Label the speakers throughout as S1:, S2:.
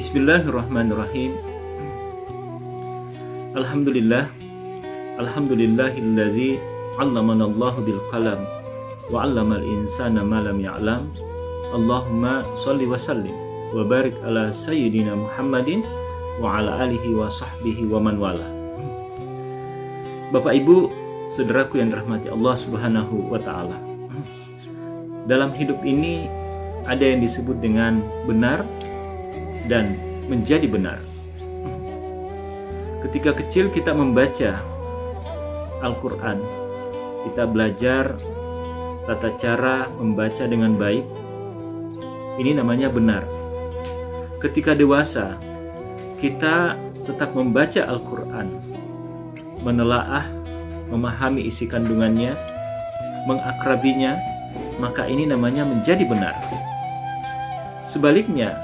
S1: Bismillahirrahmanirrahim. Alhamdulillah. Alhamdulillahilladzi 'allamanallahu bil qalam wa 'allamal insana ma lam ya'lam. Allahumma shalli wa sallim wa barik ala sayyidina Muhammadin wa ala alihi wa sahbihi wa man wala. Bapak Ibu, saudaraku yang dirahmati Allah Subhanahu wa taala. Dalam hidup ini ada yang disebut dengan benar dan menjadi benar. Ketika kecil kita membaca Al-Quran, kita belajar tata cara membaca dengan baik. Ini namanya benar. Ketika dewasa, kita tetap membaca Al-Quran, menelaah, memahami isi kandungannya, mengakrabinya, maka ini namanya menjadi benar. Sebaliknya,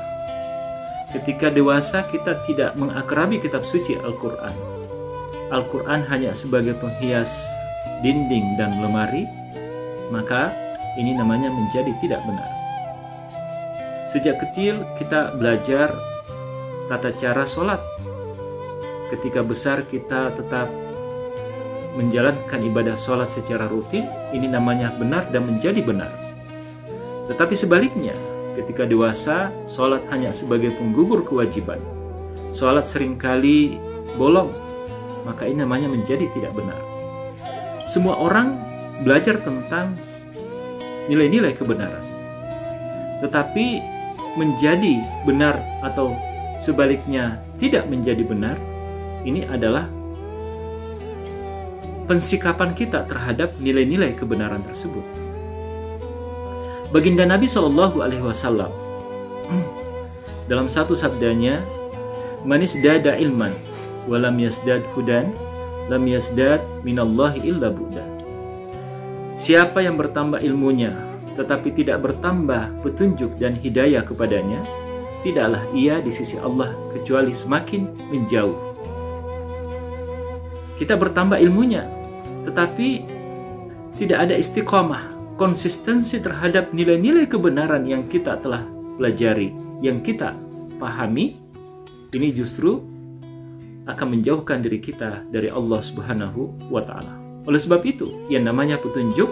S1: ketika dewasa kita tidak mengakrabi kitab suci Al-Quran. Al-Quran hanya sebagai penghias dinding dan lemari, maka ini namanya menjadi tidak benar. Sejak kecil kita belajar tata cara sholat. Ketika besar kita tetap menjalankan ibadah sholat secara rutin, ini namanya benar dan menjadi benar. Tetapi sebaliknya, ketika dewasa, sholat hanya sebagai penggugur kewajiban. Sholat seringkali bolong, maka ini namanya menjadi tidak benar. Semua orang belajar tentang nilai-nilai kebenaran. Tetapi menjadi benar atau sebaliknya tidak menjadi benar, ini adalah pensikapan kita terhadap nilai-nilai kebenaran tersebut. Baginda Nabi Shallallahu Alaihi Wasallam dalam satu sabdanya, manis dada ilman, walam yasdad hudan, lam yasdad minallahi illa bu'da. Siapa yang bertambah ilmunya, tetapi tidak bertambah petunjuk dan hidayah kepadanya, tidaklah ia di sisi Allah kecuali semakin menjauh. Kita bertambah ilmunya, tetapi tidak ada istiqomah, konsistensi terhadap nilai-nilai kebenaran yang kita telah pelajari, yang kita pahami, ini justru akan menjauhkan diri kita dari Allah Subhanahu wa taala. Oleh sebab itu, yang namanya petunjuk,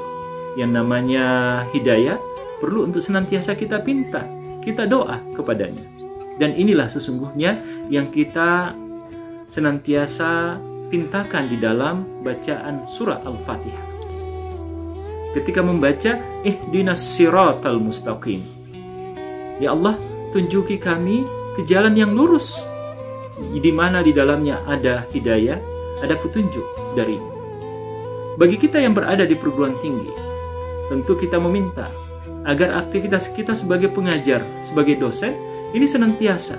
S1: yang namanya hidayah perlu untuk senantiasa kita pinta, kita doa kepadanya. Dan inilah sesungguhnya yang kita senantiasa pintakan di dalam bacaan surah Al-Fatihah. Ketika membaca ihdinas siratal mustaqim, ya Allah, tunjuki kami ke jalan yang lurus, di mana di dalamnya ada hidayah, ada petunjuk darimu. Bagi kita yang berada di perguruan tinggi, tentu kita meminta agar aktivitas kita sebagai pengajar, sebagai dosen, ini senantiasa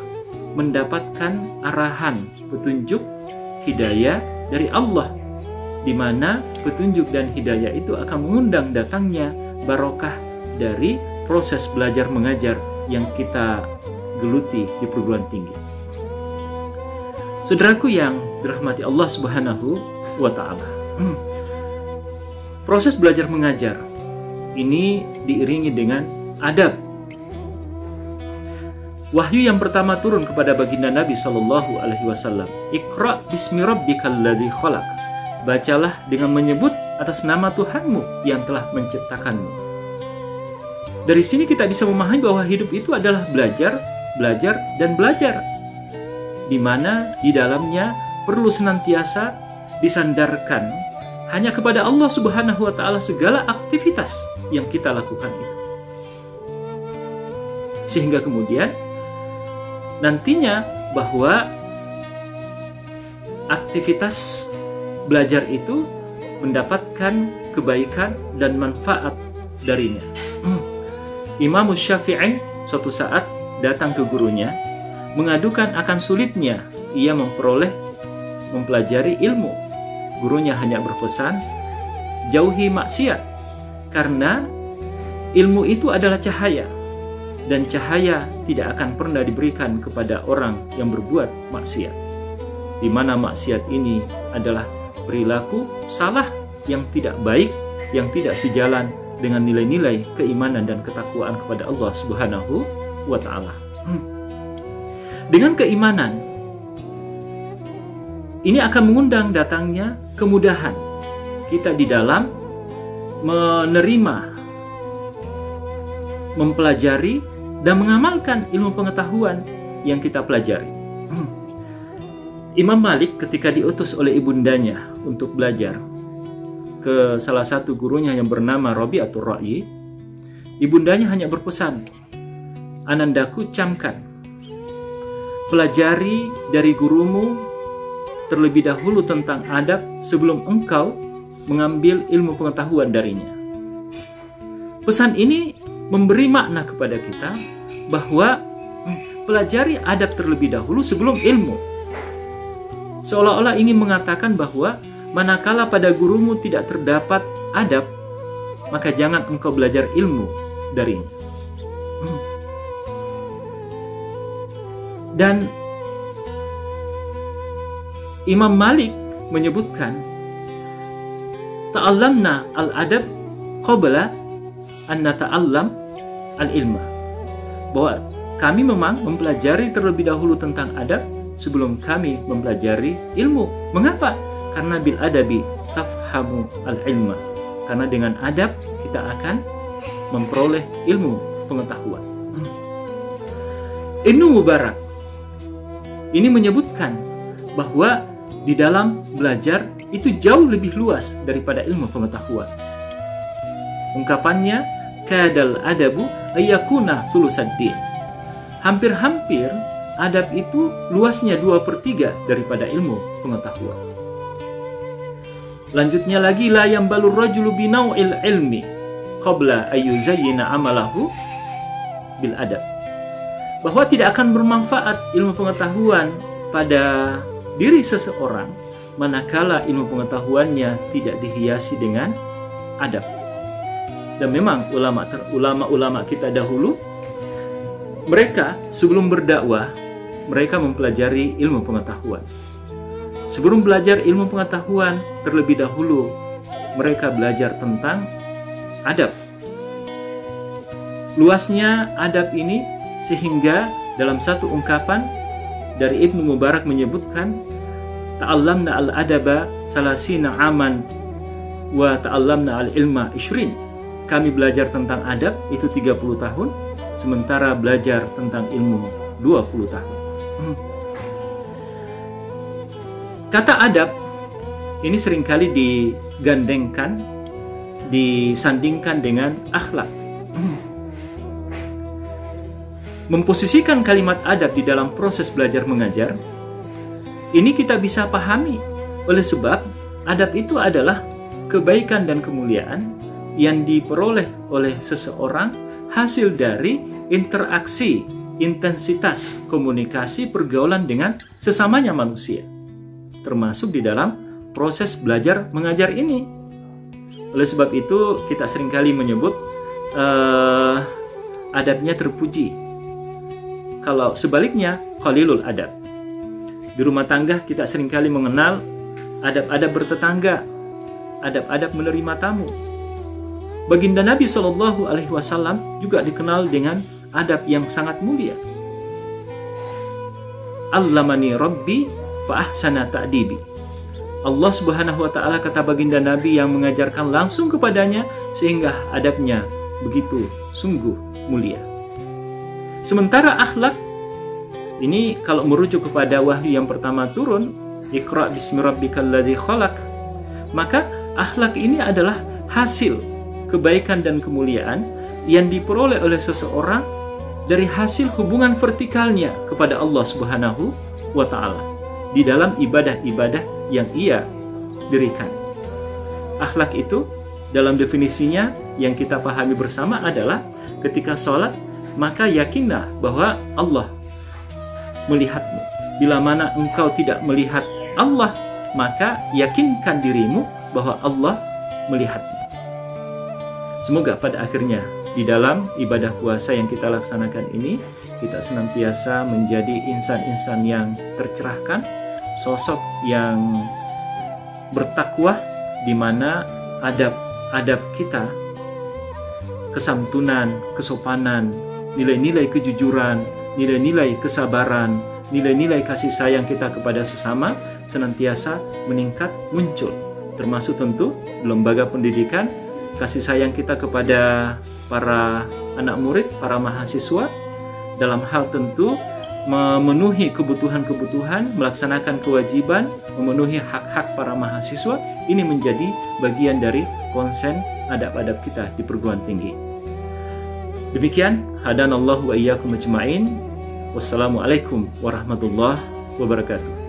S1: mendapatkan arahan, petunjuk, hidayah dari Allah, di mana petunjuk dan hidayah itu akan mengundang datangnya barokah dari proses belajar mengajar yang kita geluti di perguruan tinggi. Saudaraku yang dirahmati Allah Subhanahu wa taala. Proses belajar mengajar ini diiringi dengan adab. Wahyu yang pertama turun kepada baginda Nabi Shallallahu Alaihi Wasallam. Iqra bismi rabbikal ladzi khalaq. Bacalah dengan menyebut atas nama Tuhanmu yang telah menciptakanmu. Dari sini kita bisa memahami bahwa hidup itu adalah belajar, belajar, dan belajar, di mana di dalamnya perlu senantiasa disandarkan hanya kepada Allah Subhanahu wa taala segala aktivitas yang kita lakukan itu. Sehingga kemudian nantinya bahwa aktivitas belajar itu mendapatkan kebaikan dan manfaat darinya. Imam Syafi'i suatu saat datang ke gurunya mengadukan akan sulitnya ia mempelajari ilmu. Gurunya hanya berpesan, jauhi maksiat, karena ilmu itu adalah cahaya, dan cahaya tidak akan pernah diberikan kepada orang yang berbuat maksiat, di mana maksiat ini adalah perilaku salah yang tidak baik, yang tidak sejalan dengan nilai-nilai keimanan dan ketakwaan kepada Allah Subhanahu wa taala. Dengan keimanan, ini akan mengundang datangnya kemudahan kita di dalam menerima, mempelajari, dan mengamalkan ilmu pengetahuan yang kita pelajari. Imam Malik ketika diutus oleh ibundanya untuk belajar ke salah satu gurunya yang bernama Rabi'atul Ra'yi, ibundanya hanya berpesan, "Anandaku, camkan, pelajari dari gurumu terlebih dahulu tentang adab sebelum engkau mengambil ilmu pengetahuan darinya." Pesan ini memberi makna kepada kita bahwa pelajari adab terlebih dahulu sebelum ilmu. Seolah-olah ingin mengatakan bahwa manakala pada gurumu tidak terdapat adab, maka jangan engkau belajar ilmu darinya. Dan Imam Malik menyebutkan, ta'allamna al-adab qabla an nata'allam al-ilma, bahwa kami memang mempelajari terlebih dahulu tentang adab sebelum kami mempelajari ilmu. Mengapa? Karena bil adabi tafhamu al-ilma, karena dengan adab kita akan memperoleh ilmu pengetahuan. Ibnu Mubarak ini menyebutkan bahwa di dalam belajar itu jauh lebih luas daripada ilmu pengetahuan. Ungkapannya, kadal adabu ayyakuna sulusaddin. Hampir-hampir adab itu luasnya 2/3 daripada ilmu pengetahuan. Lanjutnya lagi, la yambalur rajulu binau'il ilmi qabla ayyuzayyina amalahu bil adab. Bahwa tidak akan bermanfaat ilmu pengetahuan pada diri seseorang manakala ilmu pengetahuannya tidak dihiasi dengan adab. Dan memang ulama-ulama kita dahulu, mereka sebelum berdakwah, mereka mempelajari ilmu pengetahuan. Sebelum belajar ilmu pengetahuan, terlebih dahulu mereka belajar tentang adab. Luasnya adab ini sehingga dalam satu ungkapan dari Ibnu Mubarak menyebutkan, ta'allamna al-adaba salasina aman wa ta'allamna al-ilma 20. Kami belajar tentang adab itu 30 tahun, sementara belajar tentang ilmu 20 tahun. Kata adab ini seringkali digandengkan, disandingkan dengan akhlak. Memposisikan kalimat adab di dalam proses belajar mengajar, ini kita bisa pahami oleh sebab adab itu adalah kebaikan dan kemuliaan yang diperoleh oleh seseorang hasil dari interaksi, intensitas komunikasi pergaulan dengan sesamanya manusia, termasuk di dalam proses belajar mengajar ini. Oleh sebab itu kita seringkali menyebut adabnya terpuji, kalau sebaliknya qalilul adab. Di rumah tangga kita seringkali mengenal adab-adab bertetangga, adab-adab menerima tamu. Baginda Nabi SAW juga dikenal dengan adab yang sangat mulia. Allamani Rabbi fa ahsana ta'dibi. Allah Subhanahu wa taala, kata baginda Nabi, yang mengajarkan langsung kepadanya sehingga adabnya begitu sungguh mulia. Sementara akhlak ini kalau merujuk kepada wahyu yang pertama turun, Iqra bismi rabbikal ladzi khalaq, maka akhlak ini adalah hasil kebaikan dan kemuliaan yang diperoleh oleh seseorang dari hasil hubungan vertikalnya kepada Allah Subhanahu wa taala di dalam ibadah-ibadah yang ia dirikan. Akhlak itu dalam definisinya yang kita pahami bersama adalah ketika sholat, maka yakinlah bahwa Allah melihatmu. Bila mana engkau tidak melihat Allah, maka yakinkan dirimu bahwa Allah melihatmu. Semoga pada akhirnya di dalam ibadah puasa yang kita laksanakan ini, kita senantiasa menjadi insan-insan yang tercerahkan, sosok yang bertakwa, di mana adab-adab kita, kesantunan, kesopanan, nilai-nilai kejujuran, nilai-nilai kesabaran, nilai-nilai kasih sayang kita kepada sesama senantiasa meningkat, muncul. Termasuk tentu lembaga pendidikan, kasih sayang kita kepada para anak murid, para mahasiswa, dalam hal tentu memenuhi kebutuhan-kebutuhan, melaksanakan kewajiban, memenuhi hak-hak para mahasiswa. Ini menjadi bagian dari konsen adab-adab kita di perguruan tinggi. Demikian, hadanallahu wa iyyakum ajma'in. Wassalamualaikum warahmatullahi wabarakatuh.